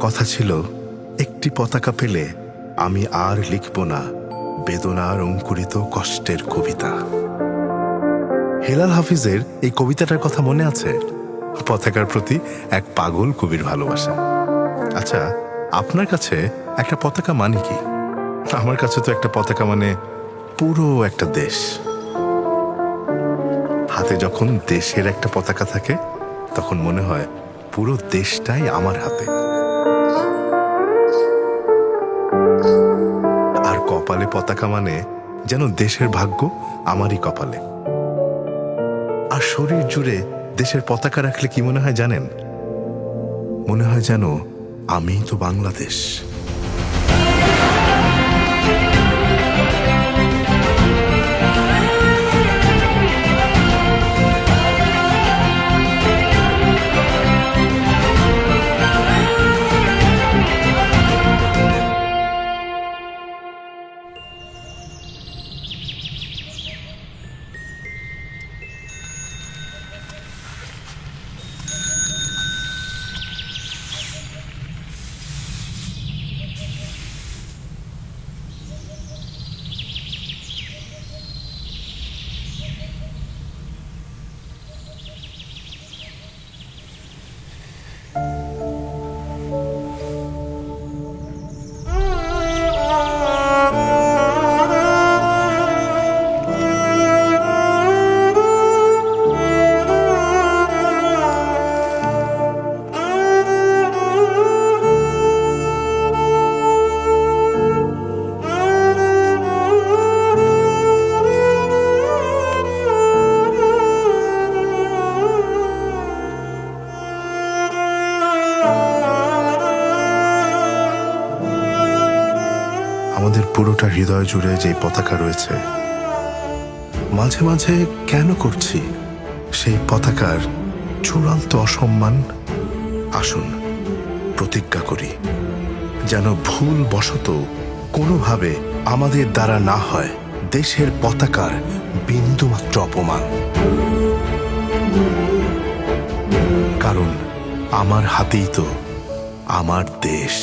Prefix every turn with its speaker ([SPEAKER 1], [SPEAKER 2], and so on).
[SPEAKER 1] কথা ছিল, একটি পতাকা পেলে আমি আর লিখব না বেদনার অঙ্কুরিত কষ্টের কবিতা। হেলাল হাফিজের এই কবিতাটার কথা মনে আছে? পতাকার প্রতি এক পাগল কবির ভালোবাসা। আচ্ছা, আপনার কাছে একটা পতাকা মানে কি? আমার কাছে তো একটা পতাকা মানে পুরো একটা দেশ। হাতে যখন দেশের একটা পতাকা থাকে তখন মনে হয় পুরো দেশটাই আমার হাতে। আর কপালে পতাকা মানে যেন দেশের ভাগ্য আমারই কপালে। আর শরীর জুড়ে দেশের পতাকা রাখলে কি মনে হয় জানেন? মনে হয় যেন আমিই তো বাংলাদেশ। আমাদের পুরোটা হৃদয় জুড়ে যে পতাকা রয়েছে, মাঝে মাঝে কেন করছি সেই পতাকার চূড়ান্ত অসম্মান? আসুন প্রতিজ্ঞা করি, যেন ভুল বশত কোনোভাবে আমাদের দ্বারা না হয় দেশের পতাকার বিন্দুমাত্র অপমান। কারণ আমার হাতেই তো আমার দেশ।